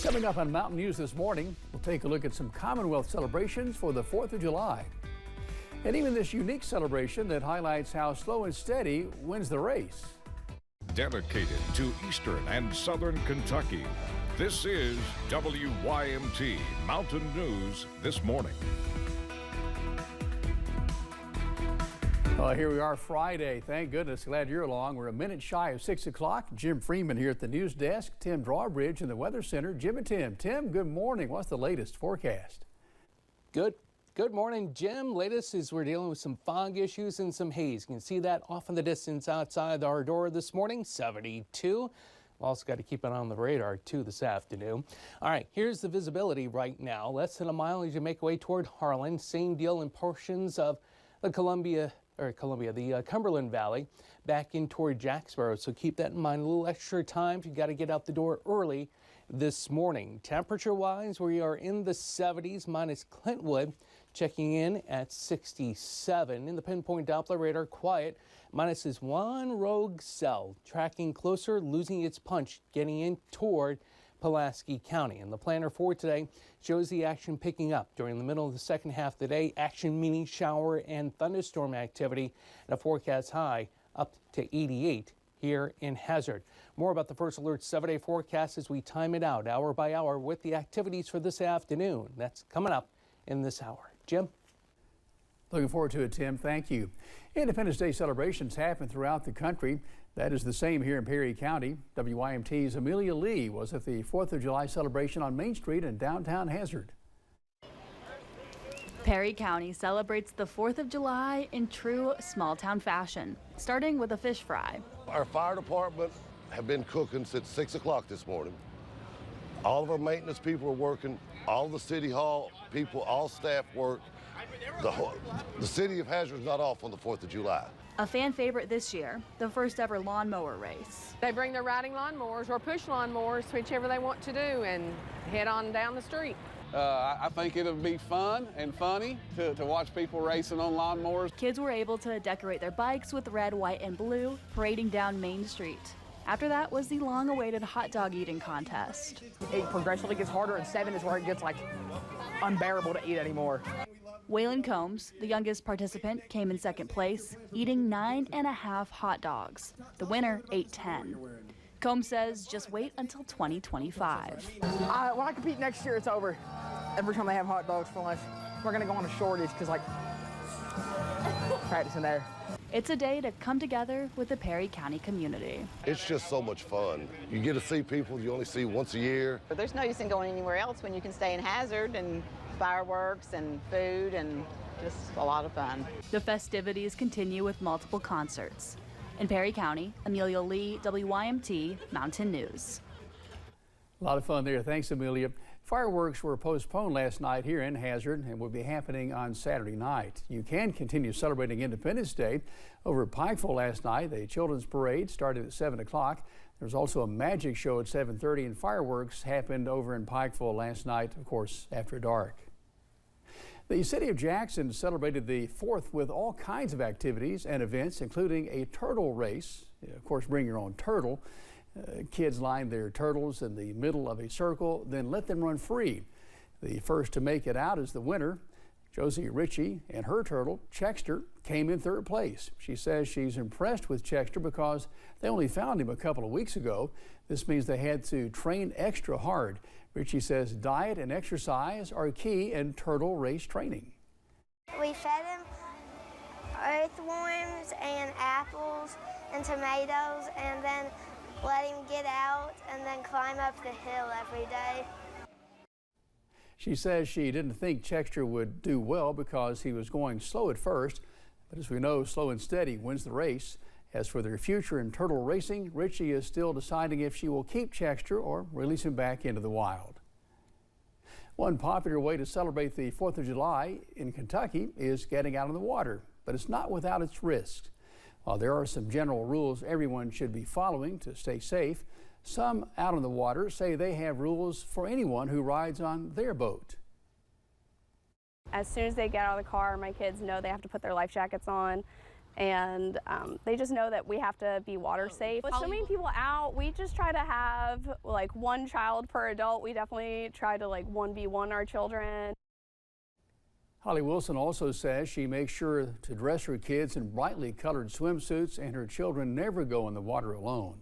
Coming up on Mountain News this morning, we'll take a look at some Commonwealth celebrations for the 4th of July. And even this unique celebration that highlights how slow and steady wins the race. Dedicated to Eastern and Southern Kentucky, this is WYMT Mountain News This Morning. Here we are Friday. Thank goodness. Glad you're along. We're a minute shy of 6 o'clock. Jim Freeman here at the news desk. Tim Drawbridge in the Weather Center. Jim and Tim. Tim, good morning. What's the latest forecast? Good morning, Jim. Latest is we're dealing with some fog issues and some haze. You can see that off in the distance outside our door this morning, 72. We've also got to keep it on the radar too this afternoon. All right, here's the visibility right now. Less than a mile as you make your way toward Harlan. Same deal in portions of the the Cumberland Valley back in toward Jacksboro. So keep that in mind. A little extra time if you got to get out the door early this morning. Temperature wise, we are in the 70s minus Clintwood checking in at 67. In the pinpoint Doppler radar, quiet. Minus is one rogue cell tracking closer, losing its punch, getting in toward Pulaski County. And the planner for today shows the action picking up during the middle of the second half of the day. Action meaning shower and thunderstorm activity and a forecast high up to 88 here in Hazard. More about the First Alert 7-day forecast as we time it out hour by hour with the activities for this afternoon. That's coming up in this hour. Jim? Looking forward to it, Tim. Thank you. Independence Day celebrations happen throughout the country. That is the same here in Perry County. WYMT's Amelia Lee was at the 4th of July celebration on Main Street in downtown Hazard. Perry County celebrates the 4th of July in true small-town fashion, starting with a fish fry. Our fire department have been cooking since 6 o'clock this morning. All of our maintenance people are working, all the city hall people, all staff work. The city of Hazard is not off on the 4th of July. A fan favorite this year, the first ever lawnmower race. They bring their riding lawnmowers or push lawnmowers, whichever they want to do, and head on down the street. I think it'll be fun and funny to watch people racing on lawnmowers. Kids were able to decorate their bikes with red, white, and blue, parading down Main Street. After that was the long-awaited hot dog eating contest. It progressively gets harder, and 7 is where it gets like unbearable to eat anymore. Waylon Combs, the youngest participant, came in second place, eating 9.5 hot dogs. The winner ate 10. Combs says just wait until 2025. When I compete next year, it's over. Every time they have hot dogs for lunch, we're going to go on a shortage because, like, practicing there. It's a day to come together with the Perry County community. It's just so much fun. You get to see people you only see once a year. But there's no use in going anywhere else when you can stay in Hazard, and fireworks and food and just a lot of fun. The festivities continue with multiple concerts. In Perry County, Amelia Lee, WYMT Mountain News. A lot of fun there. Thanks, Amelia. Fireworks were postponed last night here in Hazard and will be happening on Saturday night. You can continue celebrating Independence Day. Over at Pikeville last night, the children's parade started at 7 o'clock. There was also a magic show at 7:30, and fireworks happened over in Pikeville last night, of course, after dark. The city of Jackson celebrated the 4th with all kinds of activities and events, including a turtle race. Of course, bring your own turtle. Kids line their turtles in the middle of a circle, then let them run free. The first to make it out is the winner. Josie Ritchie and her turtle, Chexter, came in 3rd place. She says she's impressed with Chexter because they only found him a couple of weeks ago. This means they had to train extra hard. Ritchie says diet and exercise are key in turtle race training. We fed him earthworms and apples and tomatoes, and then let him get out and then climb up the hill every day. She says she didn't think Chexter would do well because he was going slow at first, but as we know, slow and steady wins the race. As for their future in turtle racing, Ritchie is still deciding if she will keep Chexter or release him back into the wild. One popular way to celebrate the 4th of July in Kentucky is getting out on the water, but it's not without its risks. While there are some general rules everyone should be following to stay safe, some out on the water say they have rules for anyone who rides on their boat. As soon as they get out of the car, my kids know they have to put their life jackets on. and they just know that we have to be water safe. With so many people out, we just try to have like one child per adult. We definitely try to like 1v1 our children. Holly Wilson also says she makes sure to dress her kids in brightly colored swimsuits, and her children never go in the water alone.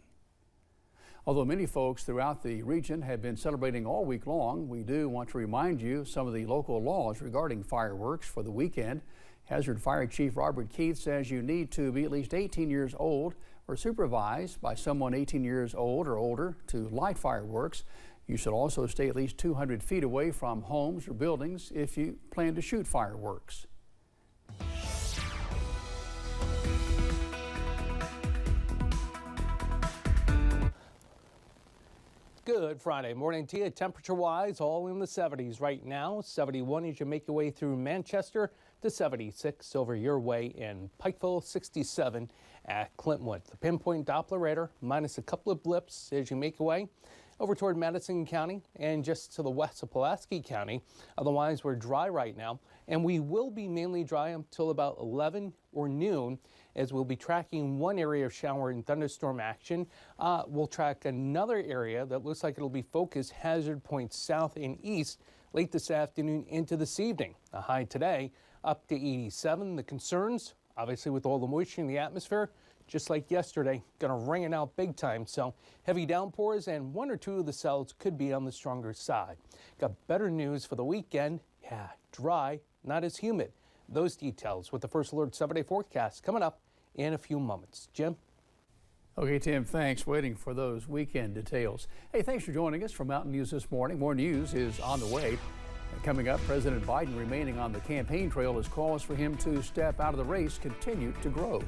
Although many folks throughout the region have been celebrating all week long, we do want to remind you some of the local laws regarding fireworks for the weekend. Hazard Fire Chief Robert Keith says you need to be at least 18 years old or supervised by someone 18 years old or older to light fireworks. You should also stay at least 200 feet away from homes or buildings if you plan to shoot fireworks. Good Friday morning to you. Temperature-wise, all in the 70s right now. 71 as you make your way through Manchester, to 76 over your way in Pikeville, 67 at Clintwood. The pinpoint Doppler radar minus a couple of blips as you make your way over toward Madison County and just to the west of Pulaski County. Otherwise, we're dry right now, and we will be mainly dry until about 11 or noon, as we'll be tracking one area of shower and thunderstorm action. We'll track another area that looks like it'll be focused hazard points south and east late this afternoon into this evening. The high today up to 87. The concerns, obviously with all the moisture in the atmosphere, just like yesterday, going to ring it out big time. So heavy downpours, and one or two of the cells could be on the stronger side. Got better news for the weekend. Yeah, dry, not as humid. Those details with the First Alert 7-day forecast coming up in a few moments. Jim? Okay, Tim, thanks. Waiting for those weekend details. Hey, thanks for joining us for Mountain News this morning. More news is on the way. Coming up, President Biden remaining on the campaign trail as calls for him to step out of the race continue to grow.